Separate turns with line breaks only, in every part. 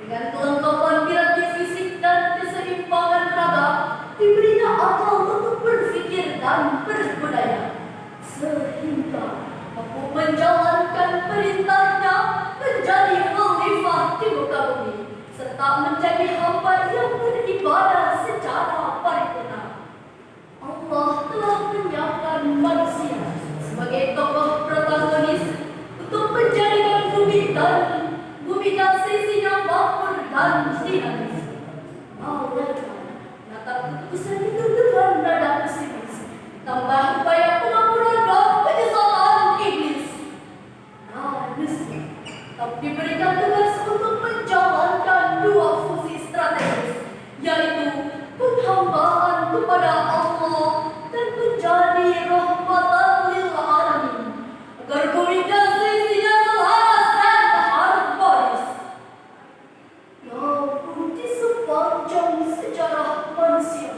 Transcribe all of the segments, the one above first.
Dengan kelengkapan piranti fisik dan keseimbangan raga, diberinya akal untuk berpikir dan berbudaya, sehingga mampu menjalankan perintahnya menjadi khalifah di muka bumi, serta menjadi hamba yang beribadah secara paripurna. Allah telah menyiapkan manusia sebagai tokoh protagonis untuk menjadikan bumi dan sisinya makmur dan dinamis. Malaikat menatap keputusan itu dengan nada pesimis, tambah upaya pengampunan dan penyesalan iblis. Manusia tetap diberikan tugas untuk menjalankan dua fungsi strategis, yaitu penghambaan kepada Allah dan menjadi rahmatan lil alamin, agar bumi dan sisinya selaras dan harmonis. Namun di sepanjang sejarah manusia,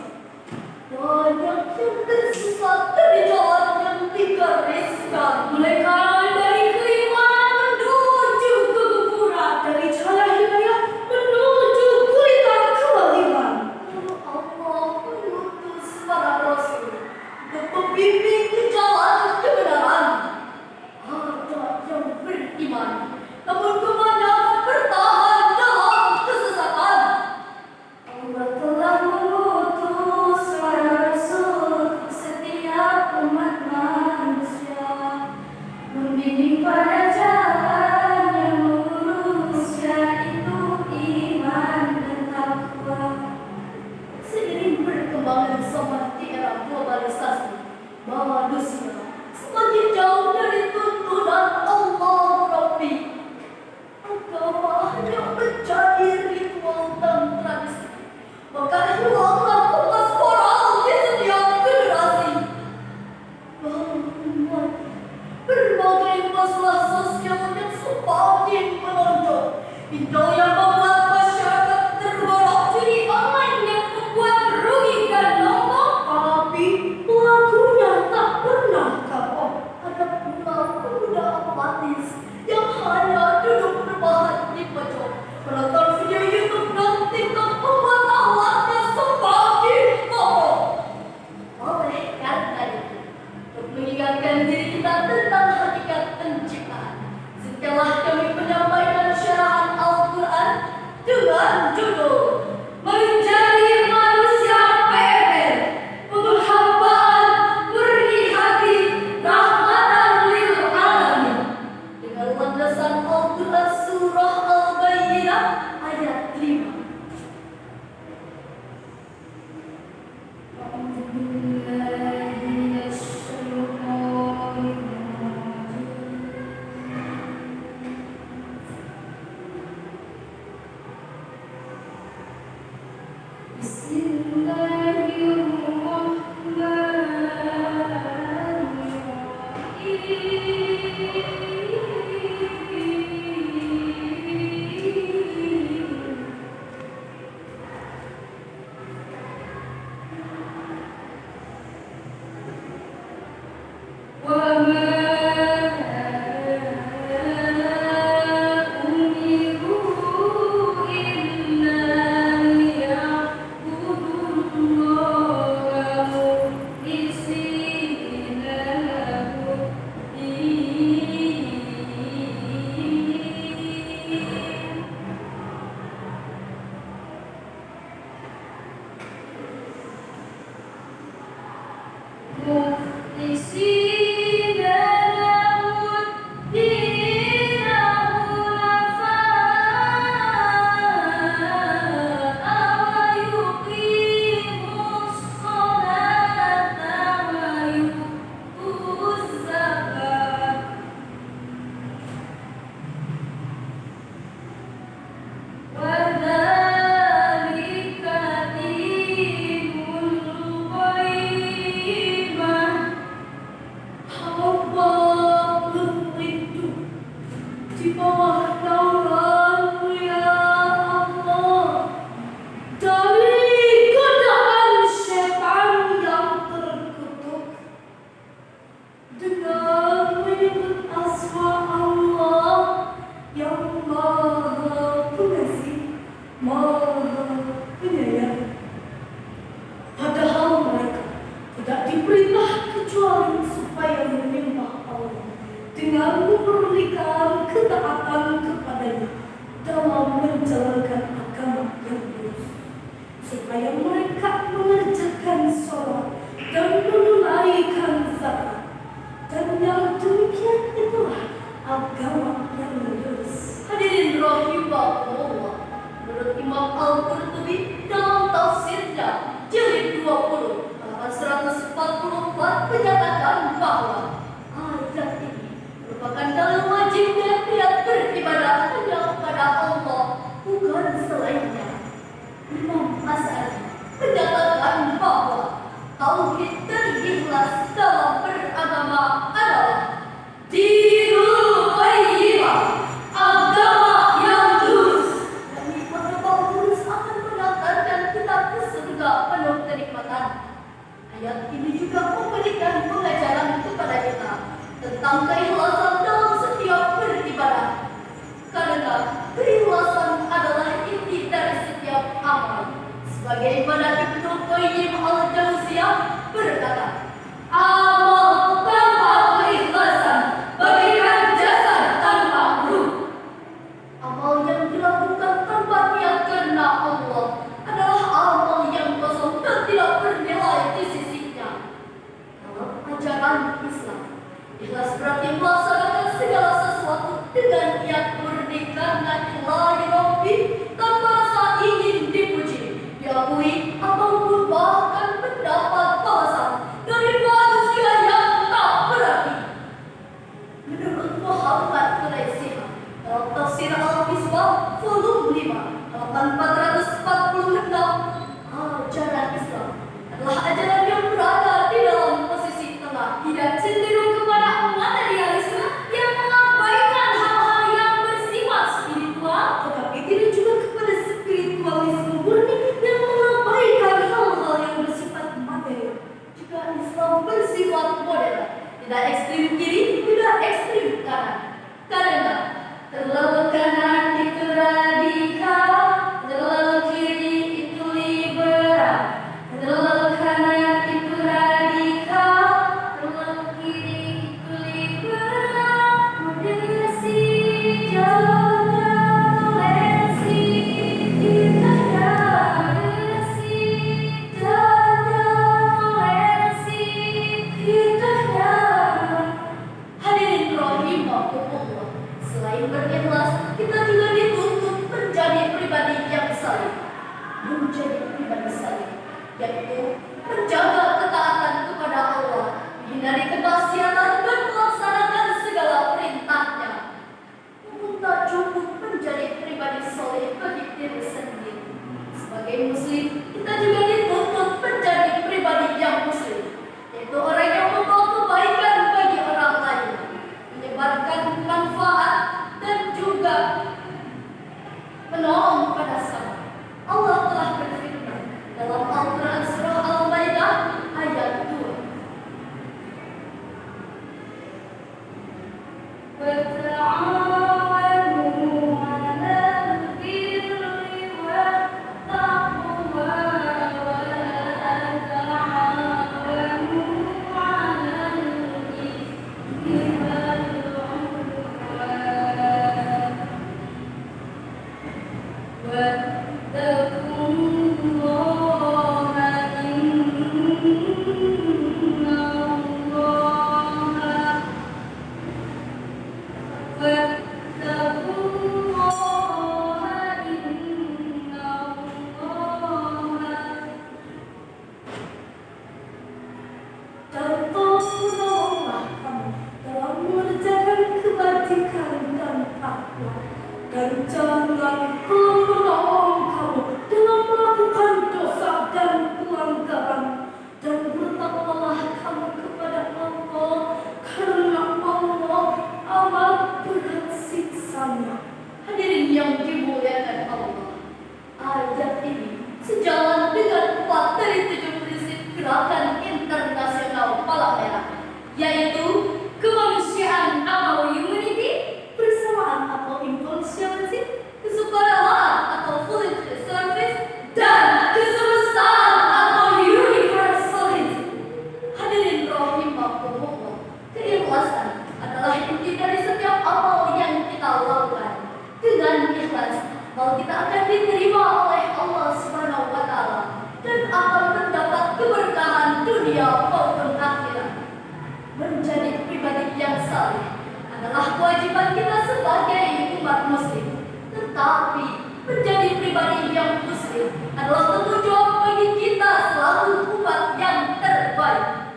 banyak yang tersesat dari jalan yang digariskan oleh kalangan dari keimanan menuju kekufuran, dari cahaya hidayah menuju gulita kezaliman. Lalu Allah mengutus para rasul untuk membimbing ke jalan kebenaran. Ada yang beriman, namun kebanyakan bertahan dalam kesesatan. Allah telah mengutus para rasul ke setiap umat manusia, membimbing pada jalan yang lurus, yaitu iman dan takwa. Seiring perkembangan zaman di era globalisasi, manusia semakin jauh dari tuntunan Allah Rabbi. Agama hanya menjadi ritual dan tradisi, maka hilanglah emas moral di setiap generasi. Bahkan berbagai masalah sosial yang semakin menonjol, itu yang membuat masyarakat tergolong judi online yang membuat merugikan nombok, tapi pelakunya tak pernah kapok. Ada pula pemuda apatis yang hanya duduk berbahan di pojok, menonton video YouTube dan TikTok, membuat awalnya semakin kokoh. Oleh karena itu, untuk mengingatkan diri kita tentang hakikat penciptaan, setelah kami menyampaikan syarahan Al-Quran Maha Penyayang. Padahal mereka tidak diperintah kecuali supaya menyembah Allah dengan memperlikan ketaatan kepadanya dalam menjalankan agama yang lurus, supaya mereka mengerjakan sholat dan menunaikan zakat, dan yang demikian itulah agama yang lurus. Hadirin rahimahullah, menurut Imam Al-Qurtubi dalam tafsirnya jilid 20 halaman 144 menyatakan bahwa ayat ini merupakan dalil wajibnya niat beribadah hanya kepada Allah, bukan selainnya. Imam Asy'ari menyatakan bahwa tauhid dan ikhlas dalam beragama adalah dinul qayyimah, agama yang lurus. Dan nikmat yang lurus akan mengantarkan kita ke surga penuh kenikmatan. Ayat ini juga memberikan pengajaran kepada kita tentang keikhlasan dalam setiap beribadah. Karena keikhlasan adalah inti dari setiap amal. Sebagaimana Ibnu Qayyim al-Jauziyah berkata, amal tanpa keikhlasan bagaikan jasad tanpa ruh. Amal yang dilakukan tanpa niat karena Allah adalah amal yang kosong dan tidak bernilai di sisinya. Dalam ajaran Islam, ikhlas berarti melaksanakan segala sesuatu dengan niat murni karena lillahi rabbi, tanpa rasa ingin dipuji, diakui, ataupun bahkan mendapat balasan dari manusia yang tak berarti. Menurut Muhammad Quraisy dalam tafsir Al-Misbah volume 5 halaman 446, ajaran Islam adalah ajaran yang berada di dalam posisi tengah, tidak cenderung kepada materialisme yang mengabaikan hal-hal yang bersifat spiritual, tetapi tidak juga kepada spiritualisme murni yang mengabaikan hal-hal yang bersifat materi. Jika Islam bersifat modern, tidak ekstrim kiri, tidak ekstrim kanan. Karena terlalu kanan itu radikal, terlalu kiri itu liberal, terlalu kanan itu radikal, terlalu kiri itu liberal. Moderasi, jalannya toleransi, kita moderasi, jalannya toleransi, kita. Hadirin rahimahumullah, selain berikhlas, kita juga dituntut menjadi pribadi yang saleh. Menjadi pribadi saleh, yaitu menjaga ketaatan kepada Allah, menghindari kemaksiatan dan melaksanakan segala perintahnya. Namun tak cukup menjadi pribadi saleh bagi diri sendiri. Sebagai muslim, kita juga dituntut menjadi pribadi yang muslim, yaitu orang yang membawa kebaikan bagi orang lain, menyebarkan manfaat dan juga menolong pada sesama. Allah telah berfirman dalam Al-Quran surah Al-Maidah ayat 2. Dan jangan kau menolong kamu dengan melakukan dosa dan pelanggaran, dan bertakwalah kamu kepada Allah, karena Allah amat berat siksanya. Hadirin yang dimuliakan Allah, ayat ini sejalan dengan 4 dari 7 prinsip gerakan internasional Palang Merah, yaitu kemanusiaan atau humanity, persamaan atau inclusivity, kesukarela diterima oleh Allah Subhanahu wa Ta'ala dan akan mendapat keberkahan dunia maupun akhirat. Menjadi pribadi yang saleh adalah kewajiban kita sebagai umat muslim. Tetapi menjadi pribadi yang muslim adalah tanggung jawab bagi kita selalu umat yang terbaik.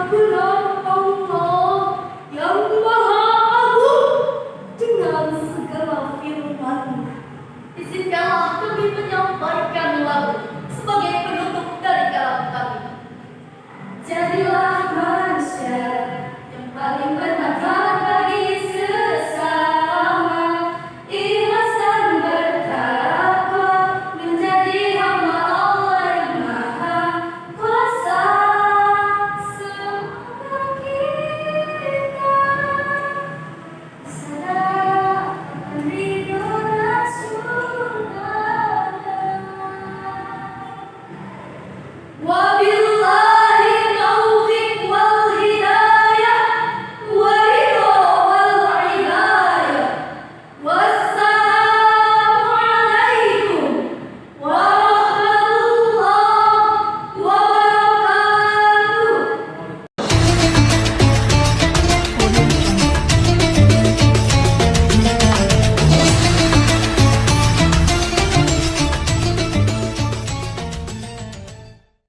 Maha Allah yang Maha Agung dengan segala firman-Nya. Izinkanlah kami menyampaikan lagu sebagai penutup dari kalam kami. Jadilah